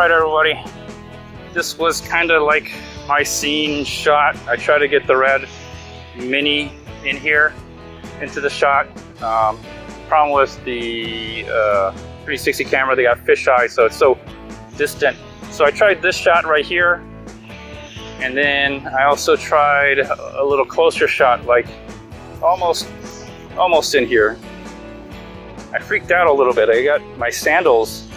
Alright everybody, this was kind of like my scene shot. I tried to get the Radmini in here into the shot. Problem was the 360 camera, they got fisheye, so it's so distant. So I tried this shot right here, and then I also tried a little closer shot, like almost in here. I freaked out a little bit. I got my sandals,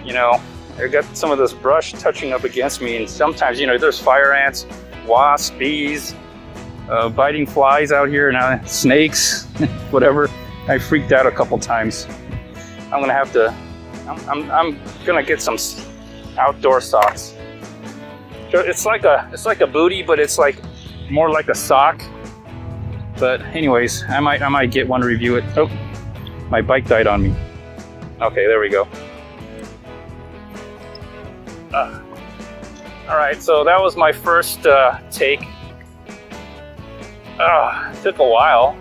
you know, I got some of this brush touching up against me, and sometimes, you know, there's fire ants, wasps, bees, biting flies out here, now snakes, whatever. I freaked out a couple times. I'm gonna have to, I'm gonna get some outdoor socks. So it's like a booty, but it's like more like a sock. But anyways, I might get one to review it. Oh, my bike died on me. Okay, there we go. All right, so that was my first take. It took a while.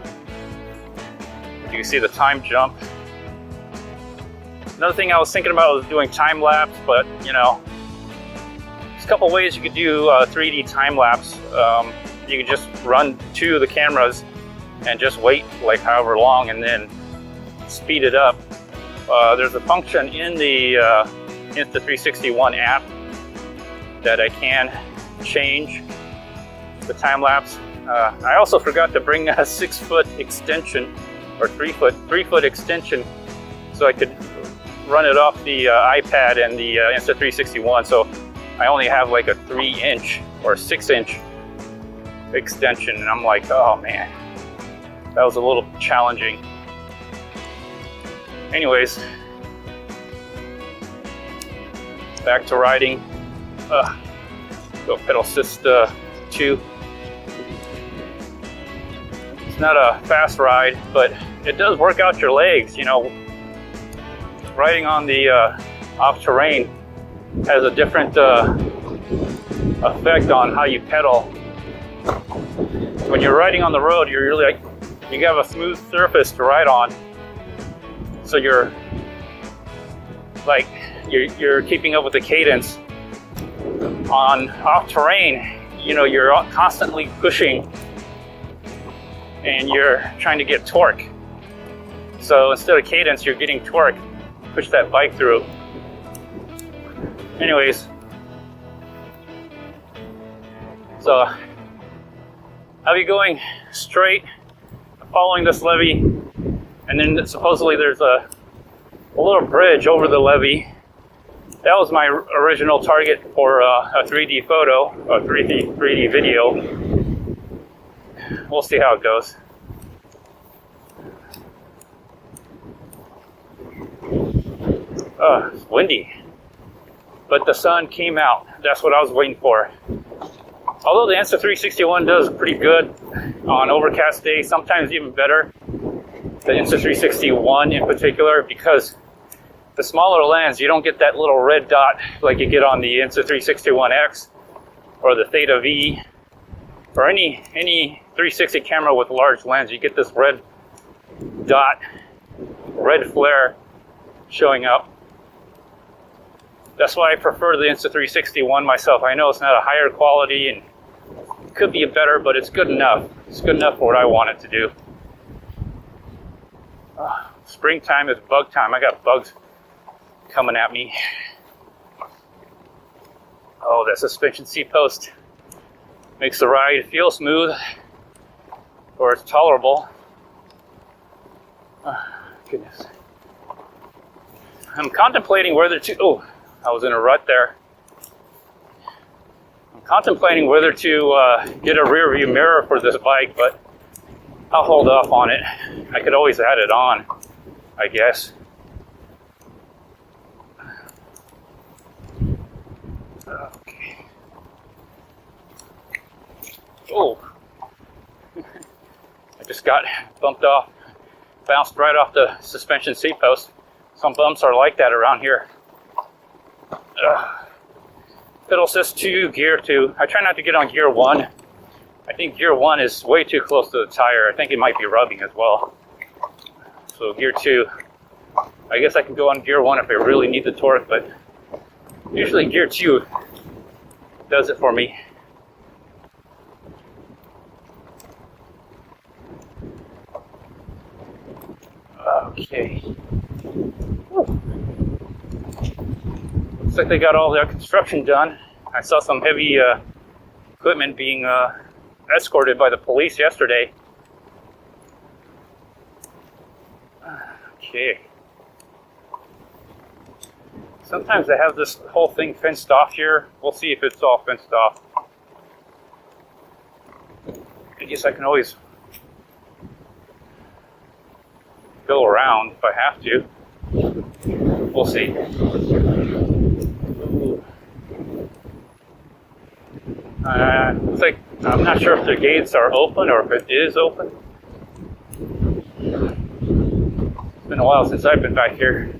You can see the time jump. Another thing I was thinking about was doing time lapse, but you know, there's a couple ways you could do 3D time lapse. You can just run to the cameras and just wait like however long, and then speed it up. There's a function in the Insta360 ONE app that I can change the time lapse. I also forgot to bring a 6-foot extension, or 3-foot extension, so I could run it off the iPad and the Insta360 ONE. So I only have like a 3-inch or 6-inch extension, and I'm like, oh man, that was a little challenging. Anyways, back to riding. Go pedal assist 2. It's not a fast ride, but it does work out your legs. You know, riding on the off terrain has a different effect on how you pedal. When you're riding on the road, you're really like, you have a smooth surface to ride on, so you're keeping up with the cadence. On off terrain, you know, you're constantly pushing and you're trying to get torque. So instead of cadence, you're getting torque. Push that bike through. Anyways, so I'll be going straight, following this levee, and then supposedly there's a little bridge over the levee. That was my original target for a 3D photo, or 3D video. We'll see how it goes. It's windy, but the sun came out. That's what I was waiting for. Although the Insta360 ONE does pretty good on overcast days, sometimes even better. The Insta360 ONE in particular, because the smaller lens, you don't get that little red dot like you get on the Insta360 ONE X or the Theta V or any 360 camera with a large lens. You get this red dot, red flare showing up. That's why I prefer the Insta360 ONE myself. I know it's not a higher quality and it could be better, but it's good enough. It's good enough for what I want it to do. Springtime is bug time. I got bugs coming at me. Oh, that suspension seat post makes the ride feel smooth, or it's tolerable. Goodness. I'm contemplating whether to, oh, I was in a rut there. I'm contemplating whether to get a rear view mirror for this bike, but I'll hold off on it. I could always add it on, I guess. Okay. Oh, I just got bumped off, bounced right off the suspension seat post. Some bumps are like that around here. Pedal assist 2, gear 2. I try not to get on gear 1. I think gear 1 is way too close to the tire. I think it might be rubbing as well. So gear 2. I guess I can go on gear 1 if I really need the torque, but Usually Gear 2 does it for me. Okay. Whew. Looks like they got all their construction done. I saw some heavy equipment being escorted by the police yesterday. Okay. Sometimes they have this whole thing fenced off here. We'll see if it's all fenced off. I guess I can always go around if I have to. We'll see. Looks like, I'm not sure if the gates are open or if it is open. It's been a while since I've been back here.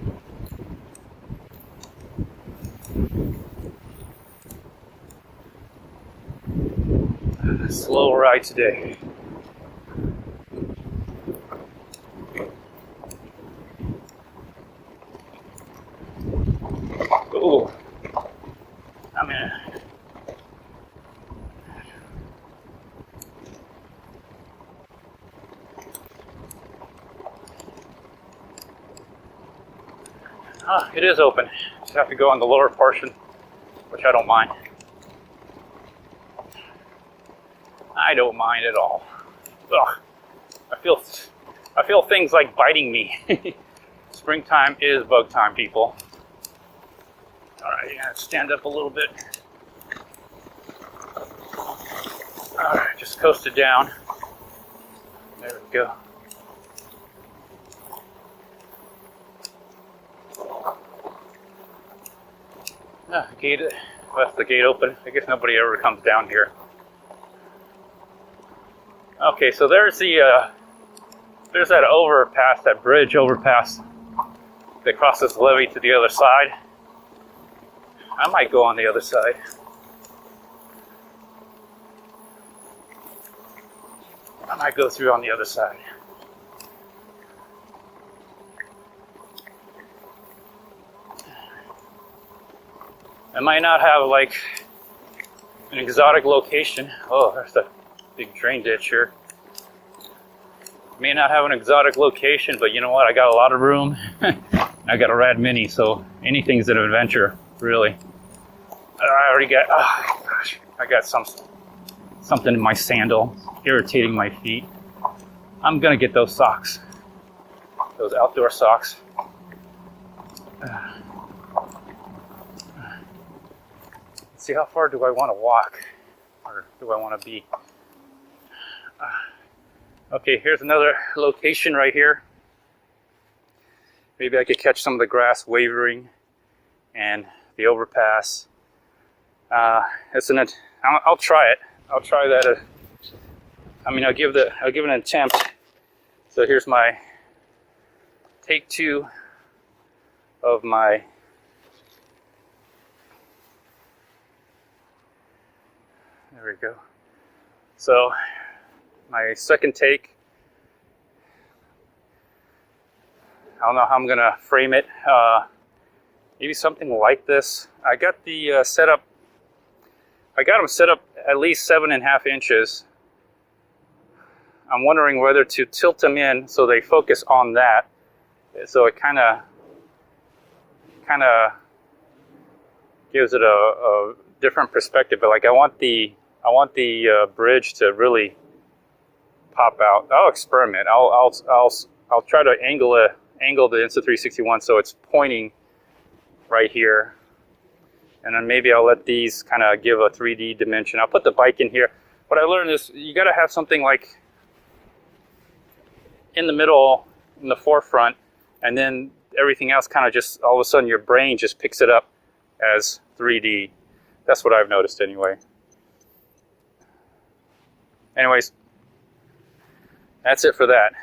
Slow ride today. Ooh, I'm in. It is open. Just have to go on the lower portion, which I don't mind. I don't mind at all. Ugh. I feel things like biting me. Springtime is bug time, people. Alright, you gotta stand up a little bit. Alright, just coasted down. There we go. Gate, left the gate open. I guess nobody ever comes down here. Okay, so there's the there's that overpass, that bridge overpass that crosses the levee to the other side. I might go on the other side. I might go through on the other side. I might not have like an exotic location. Oh, there's a big drain ditch here. May not have an exotic location, but you know what? I got a lot of room. I got a Radmini, so anything's an adventure, really. I already got, oh gosh, I got something in my sandal, irritating my feet. I'm gonna get those socks, those outdoor socks. Let's see, how far do I want to walk, or do I want to be? Okay, here's another location right here. Maybe I could catch some of the grass wavering and the overpass. I'll try it. I'll try that. I'll give it an attempt. So here's my take 2 of my there we go. So my second take. I don't know how I'm gonna frame it. Maybe something like this. I got the setup. I got them set up at least 7.5 inches. I'm wondering whether to tilt them in so they focus on that. So it kind of gives it a different perspective. But like I want the bridge to really pop out. I'll experiment. I'll try to angle the Insta360 ONE so it's pointing right here, and then maybe I'll let these kind of give a 3D dimension. I'll put the bike in here. What I learned is you got to have something like in the middle, in the forefront, and then everything else kind of just all of a sudden your brain just picks it up as 3D. That's what I've noticed anyway. Anyways, that's it for that.